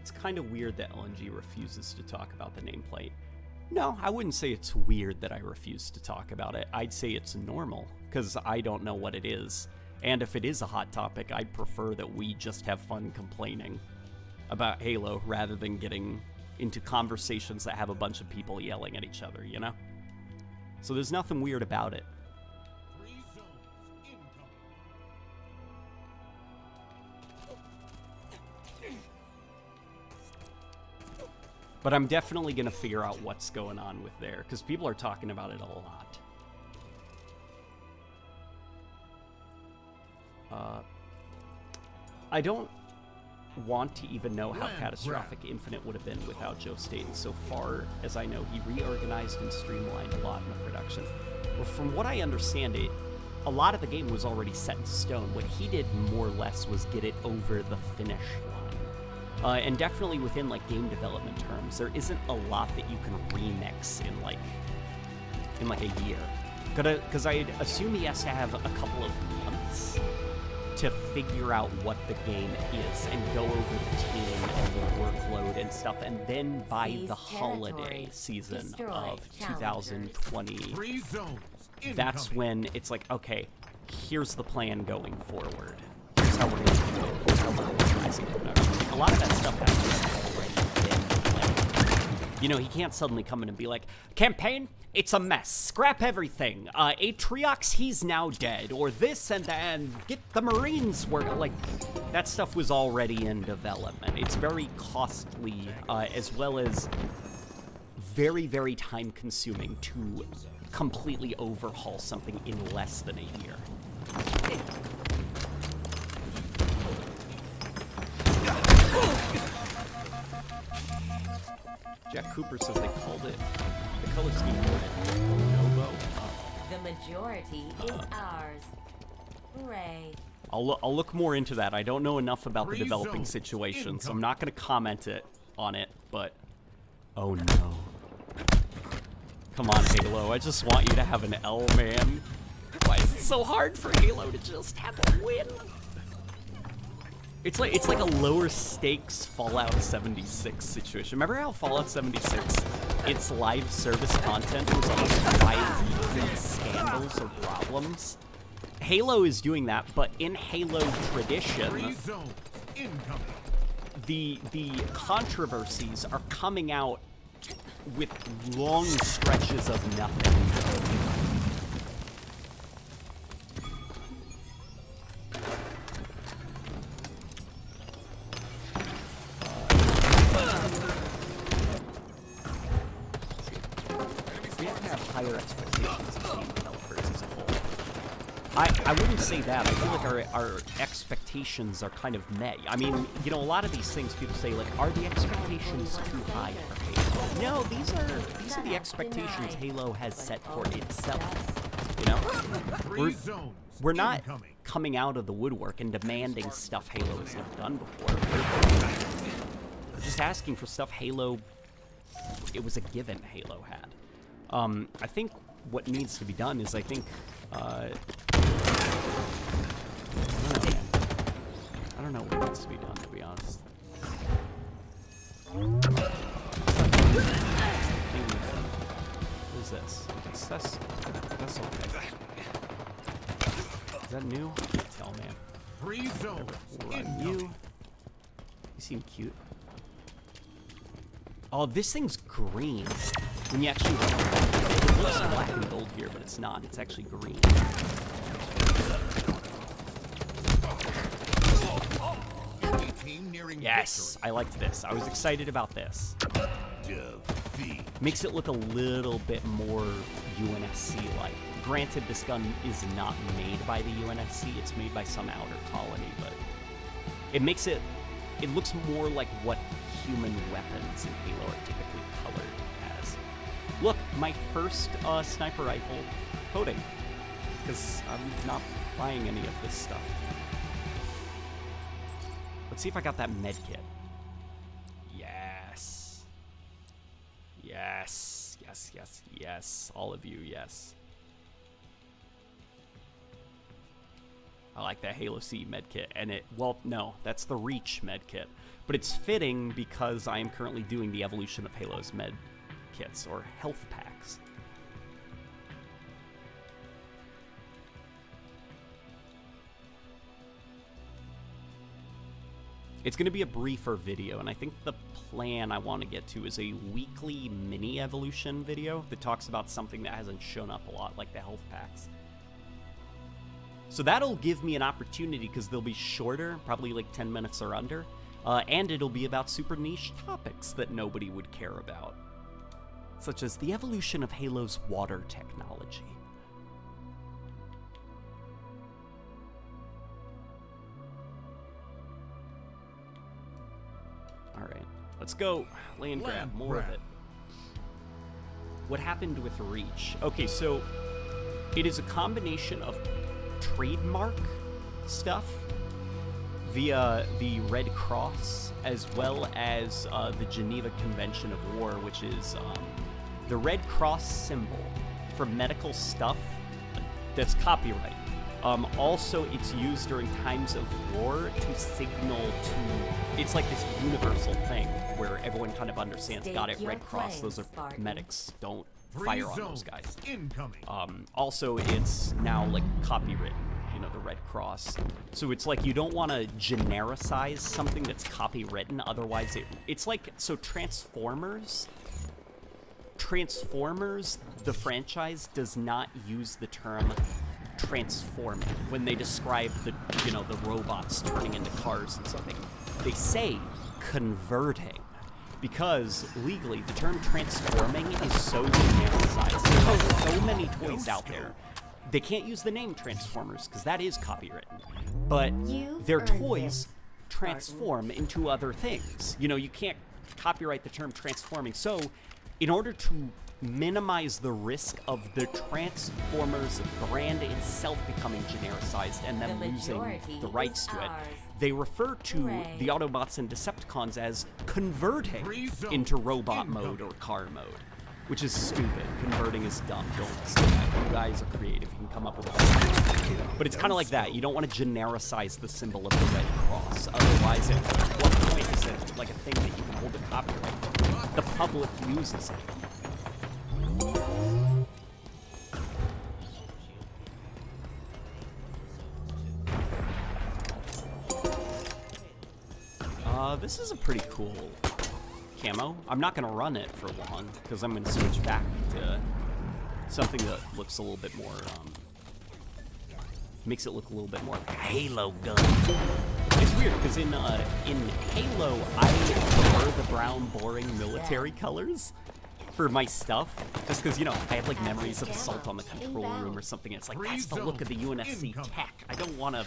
it's kind of weird that LNG refuses to talk about the nameplate. No, I wouldn't say it's weird that I refuse to talk about it. I'd say it's normal, because I don't know what it is. And if it is a hot topic, I'd prefer that we just have fun complaining about Halo rather than getting into conversations that have a bunch of people yelling at each other, you know? So there's nothing weird about it. But I'm definitely going to figure out what's going on with there, because people are talking about it a lot. I don't want to even know how catastrophic Infinite would have been without Joe Staten. So far as I know, he reorganized and streamlined a lot in the production. Well, from what I understand, a lot of the game was already set in stone. What he did more or less was get it over the finish line. And definitely within like game development terms, there isn't a lot that you can remix in like a year. Because I'd assume he has to have a couple of months to figure out what the game is and go over the team and the workload and stuff, and then by the holiday season of 2020, that's when it's like, okay, here's the plan going forward. Here's how we're going to do it. Here's how we're organizing production. A lot of that stuff has already been planned. You know, he can't suddenly come in and be like, campaign, it's a mess. Scrap everything. Atriox, he's now dead. Or this and that, and get the Marines working. Like, that stuff was already in development. It's very costly, as well as very, very time-consuming to completely overhaul something in less than a year. Jack Cooper says they called it, the color scheme for it, Bonobo. The majority is ours. Hooray. I'll look more into that. I don't know enough about the developing situation, so I'm not going to comment on it, but... Oh no. Come on, Halo. I just want you to have an L, man. Why is it so hard for Halo to just have a win? It's like a lower stakes Fallout 76 situation. Remember how Fallout 76, its live service content was always wildly scandals or problems? Halo is doing that, but in Halo tradition, the controversies are coming out with long stretches of nothing. Higher expectations of game developers as a whole. I wouldn't say that. I feel like our expectations are kind of met. I mean, you know, a lot of these things people say, like, are the expectations too high for Halo? No, these are the expectations Halo has set for itself. You know? We're not coming out of the woodwork and demanding stuff Halo has never done before. We're just asking for stuff Halo, it was a given Halo had. I think what needs to be done is, I think, I don't know what needs to be done, to be honest. What is this? That's okay. Is that new? I can't tell, man. Free zone. Run you. You seem cute. Oh, this thing's green. When you actually run it, it looks black and gold here, but it's not. It's actually green. Yes, I liked this. I was excited about this. Makes it look a little bit more UNSC-like. Granted, this gun is not made by the UNSC. It's made by some outer colony, but it makes it... It looks more like what human weapons in Halo are typically colored as. Look, my first sniper rifle coating, because I'm not buying any of this stuff. Let's see if I got that med kit. Yes. Yes. Yes, yes, yes. All of you, yes. I like that Halo C medkit, and well, no, that's the Reach medkit, but it's fitting because I am currently doing the evolution of Halo's medkits, or health packs. It's going to be a briefer video, and I think the plan I want to get to is a weekly mini evolution video that talks about something that hasn't shown up a lot, like the health packs. So that'll give me an opportunity, because they'll be shorter, probably like 10 minutes or under, and it'll be about super niche topics that nobody would care about, such as the evolution of Halo's water technology. Alright, let's go land grab more of it. What happened with Reach? Okay, so it is a combination of trademark stuff via the Red Cross, as well as the Geneva Convention of War, which is the Red Cross symbol for medical stuff that's copyright. Also, it's used during times of war to signal to... It's like this universal thing where everyone kind of understands, got it, Red Cross, those are medics, don't fire on those guys. Also, it's now like copywritten, you know, the Red Cross. So it's like you don't want to genericize something that's copywritten, otherwise it's like, so Transformers, the franchise, does not use the term transforming when they describe the, you know, the robots turning into cars and something. They say converting, because legally the term transforming is so genericized. There's so many toys out there. They can't use the name Transformers because that is copywritten, but their toys transform into other things. You know, you can't copyright the term transforming. So in order to minimize the risk of the Transformers brand itself becoming genericized and them losing the rights to it, they refer to the Autobots and Decepticons as converting into robot mode or car mode, which is stupid. Converting is dumb. Don't say that. You guys are creative. You can come up with a But it's kind of like that. You don't want to genericize the symbol of the Red Cross. Otherwise, at what point is it like a thing that you can hold a copyright? The public uses it. This is a pretty cool camo. I'm not gonna run it for long because I'm gonna switch back to something that looks a little bit more, makes it look a little bit more Halo gun. It's weird because in Halo, I prefer the brown, boring military colors for my stuff, just because, you know, I have like memories of Assault on the Control Room or something. It's like, that's the look of the UNSC tech. I don't want to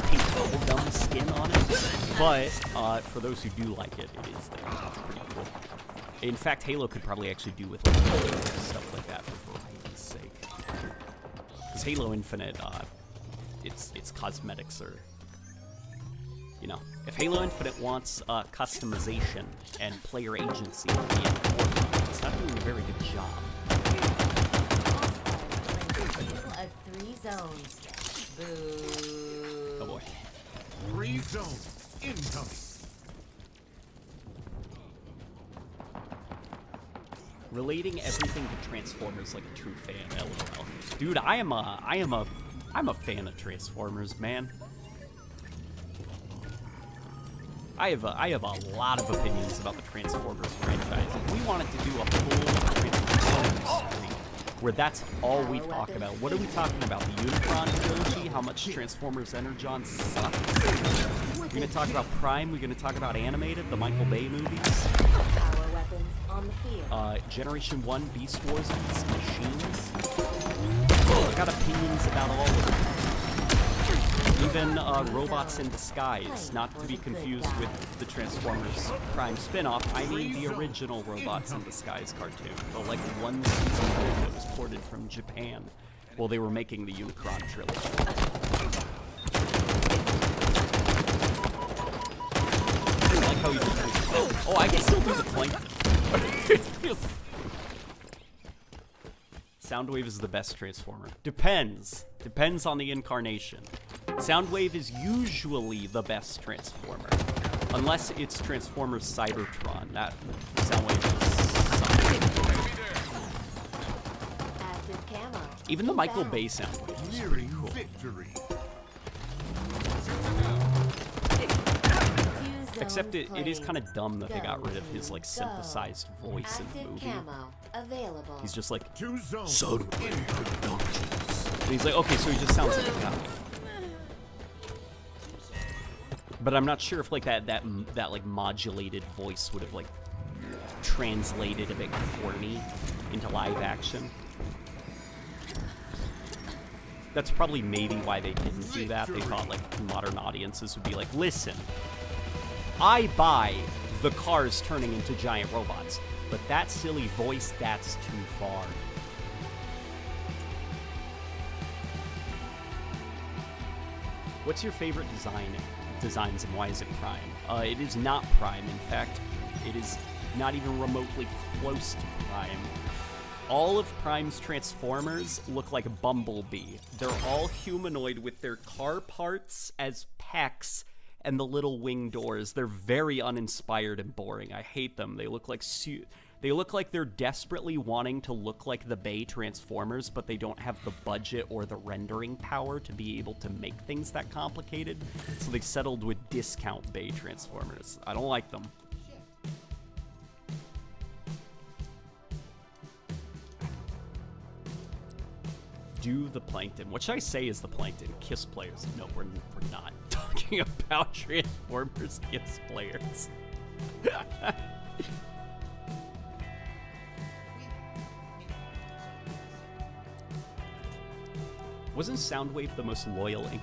paint bubblegum skin on it, but for those who do like it, it is there. It's pretty cool. In fact, Halo could probably actually do with like, stuff like that for variety's sake. Because Halo Infinite, its cosmetics are, you know, if Halo Infinite wants customization and player agency in the forefront, it's not doing a very good job. Of 3 zones. Boo. Oh boy. 3 zones incoming. Relating everything to Transformers like a true fan, LOL. Dude, I'm a fan of Transformers, man. I have a lot of opinions about the Transformers franchise. If we wanted to do a full Transformers stream where that's all we talk about, what are we talking about? The Unicron trilogy? How much Transformers Energon sucks? We're gonna talk about Prime. We're gonna talk about Animated, the Michael Bay movies. Power weapons on the field. Generation 1, Beast Wars, Beast Machines. I've got opinions about all of them. Even Robots in Disguise, not to be confused with the Transformers Prime spin-off. I mean the original Robots in Disguise cartoon, the like 1 season that was ported from Japan while they were making the Unicron trilogy. I like how you just... Oh, I can still do the Plankton. Soundwave is the best Transformer. Depends on the incarnation. Soundwave is usually the best Transformer. Unless it's Transformers Cybertron. That Soundwave is something. Active camo. Even the Michael Bay Soundwave is pretty cool. Victory. Except it is kind of dumb that they got rid of his like synthesized voice in the movie. Camo available. He's just like, 2 zones. Soundwave Productions. And he's like, okay, so he just sounds like a guy. But I'm not sure if like that like modulated voice would have like translated a bit corny into live action. That's probably maybe why they didn't do that. They thought like modern audiences would be like, listen, I buy the cars turning into giant robots, but that silly voice, that's too far. What's your favorite designs and why is it Prime? It is not Prime. In fact, it is not even remotely close to Prime. All of Prime's Transformers look like Bumblebee. They're all humanoid with their car parts as pecs and the little wing doors. They're very uninspired and boring. I hate them. They look like they're desperately wanting to look like the Bay Transformers, but they don't have the budget or the rendering power to be able to make things that complicated. So they settled with discount Bay Transformers. I don't like them. Do the Plankton. What should I say is the Plankton? Kiss players. No, we're not talking about Transformers Kiss players. Wasn't Soundwave the most loyal and